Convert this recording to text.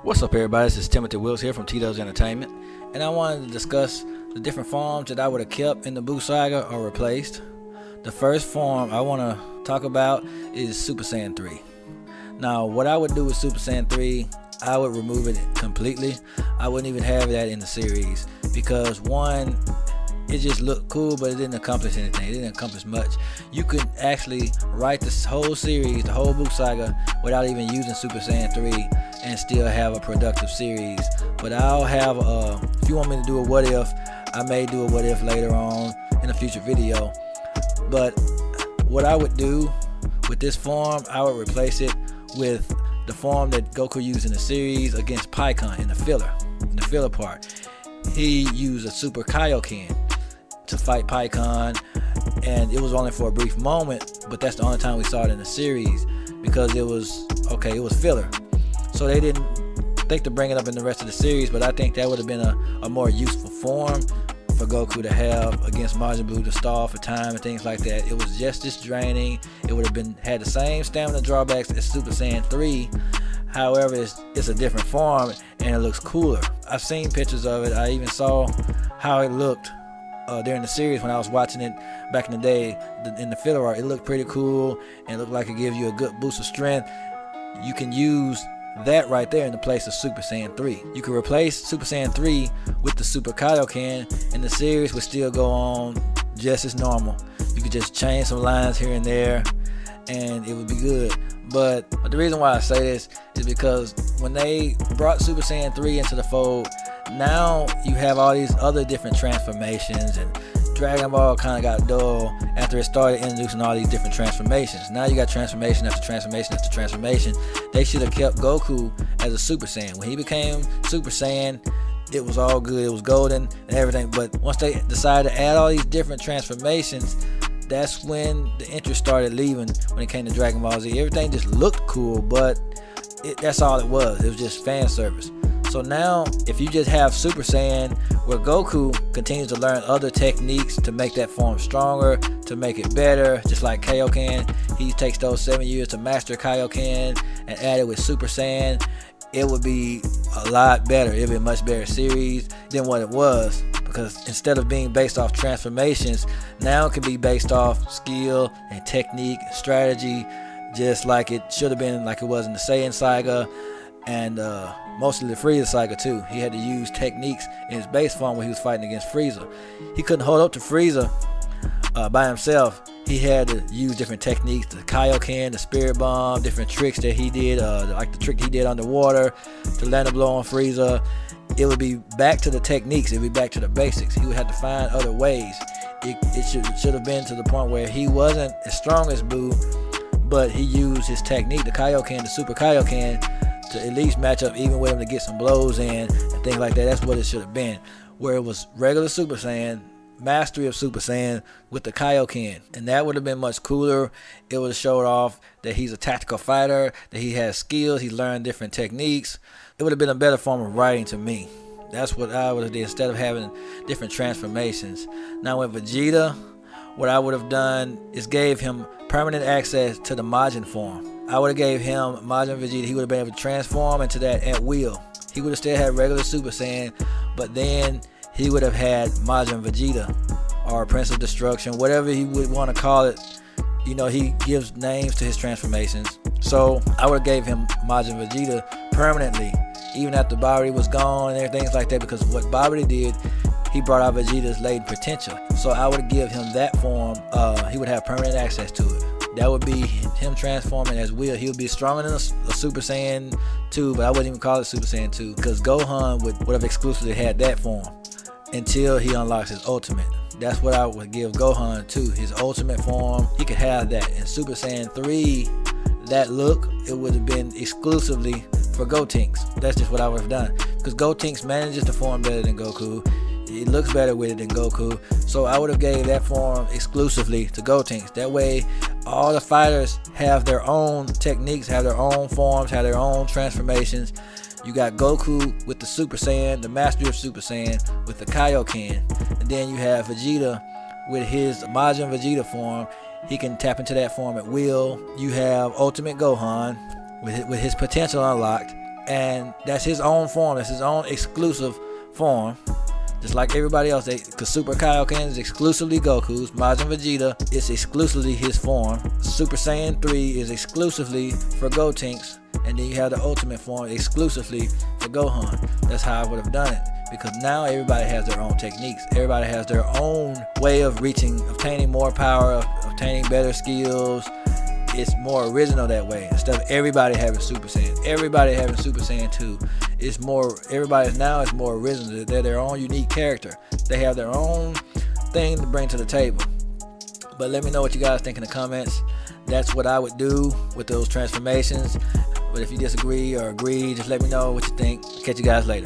What's up, everybody? This is Timothy Wills here from Tito's Entertainment, and I wanted to discuss the different forms that I would have kept in the Buu Saga or replaced. The first form I want to talk about is Super Saiyan 3. Now, what I would do with Super Saiyan 3, I would remove it completely. I wouldn't even have that in the series because, one, it just looked cool, but it didn't accomplish anything. It didn't accomplish much. You could actually write this whole series, the whole Buu Saga, without even using Super Saiyan 3 and still have a productive series. But I'll have, if you want me to do a what if, I may do a what if later on in a future video. But what I would do with this form, I would replace it with the form that Goku used in the series against Pikkon in the filler part. He used a Super Kaioken to fight Pikkon, and it was only for a brief moment, but that's the only time we saw it in the series because it was filler. So they didn't think to bring it up in the rest of the series, but I think that would have been a more useful form for Goku to have against Majin Buu to stall for time and things like that. It was just as draining. It would have had the same stamina drawbacks as Super Saiyan 3. However, it's a different form and it looks cooler. I've seen pictures of it. I even saw how it looked during the series when I was watching it back in the day in the filler art. It looked pretty cool and it looked like it gives you a good boost of strength. You can use that right there in the place of Super Saiyan 3. You can replace Super Saiyan 3 with the Super Kaioken and the series would still go on just as normal. You could just change some lines here and there and it would be good. But the reason why I say this is because when they brought Super Saiyan 3 into the fold, now you have all these other different transformations, and Dragon Ball kind of got dull after it started introducing all these different transformations. Now you got transformation after transformation after transformation. They should have kept Goku as a Super Saiyan. When he became Super Saiyan, it was all good. It was golden and everything. But once they decided to add all these different transformations, that's when the interest started leaving when it came to Dragon Ball Z. Everything just looked cool, but that's all it was. It was just fan service. So now, if you just have Super Saiyan, where Goku continues to learn other techniques to make that form stronger, to make it better, just like Kaioken, he takes those 7 years to master Kaioken and add it with Super Saiyan, it would be a lot better. It would be a much better series than what it was, because instead of being based off transformations, now it can be based off skill and technique and strategy, just like it should have been, like it was in the Saiyan Saga and mostly the Frieza Saga too. He had to use techniques in his base form when he was fighting against Frieza. He couldn't hold up to Frieza by himself. He had to use different techniques, the Kaioken, the Spirit Bomb, different tricks that he did, like the trick he did underwater to land a blow on Frieza. It would be back to the techniques. It would be back to the basics. He would have to find other ways. It should have been to the point where he wasn't as strong as Buu, but he used his technique, the Kaioken, the Super Kaioken, to at least match up even with him to get some blows in and things like that. That's what it should have been, where it was regular Super Saiyan, mastery of Super Saiyan with the Kaioken, and that would have been much cooler. It would have showed off that he's a tactical fighter, that he has skills, he learned different techniques. It would have been a better form of writing to me. That's what I would have did instead of having different transformations. Now with Vegeta, what I would have done is gave him permanent access to the Majin form. I would have gave him Majin Vegeta. He would have been able to transform into that at will. He would have still had regular Super Saiyan, but then he would have had Majin Vegeta or Prince of Destruction, whatever he would want to call it. You know, he gives names to his transformations. So I would have gave him Majin Vegeta permanently, even after Babidi was gone and everything like that, because what Babidi did, he brought out Vegeta's latent potential. So I would give him that form. He would have permanent access to it. That would be him transforming as will. He would be stronger than a Super Saiyan 2, but I wouldn't even call it Super Saiyan 2 because Gohan would have exclusively had that form until he unlocks his ultimate. That's what I would give Gohan to, his ultimate form. He could have that. In Super Saiyan 3, that look, it would have been exclusively for Gotenks. That's just what I would have done, because Gotenks manages to form better than Goku. It looks better with it than Goku, so I would have gave that form exclusively to Gotenks. That way all the fighters have their own techniques, have their own forms, have their own transformations. You got Goku with the Super Saiyan, the mastery of Super Saiyan with the Kaioken, and then you have Vegeta with his Majin Vegeta form. He can tap into that form at will. You have Ultimate Gohan with his potential unlocked. and that's his own form. That's his own exclusive form. Just like everybody else, because Super Kaioken is exclusively Goku's. Majin Vegeta is exclusively his form. Super Saiyan 3 is exclusively for Gotenks. And then you have the Ultimate form exclusively for Gohan. That's how I would have done it. Because now everybody has their own techniques. Everybody has their own way of obtaining more power, obtaining better skills. It's more original that way. Instead of everybody having Super Saiyan. Everybody having Super Saiyan 2. It's more, everybody's now is more original. They're their own unique character. They have their own thing to bring to the table. But let me know what you guys think in the comments. That's what I would do with those transformations. But if you disagree or agree, just let me know what you think. Catch you guys later.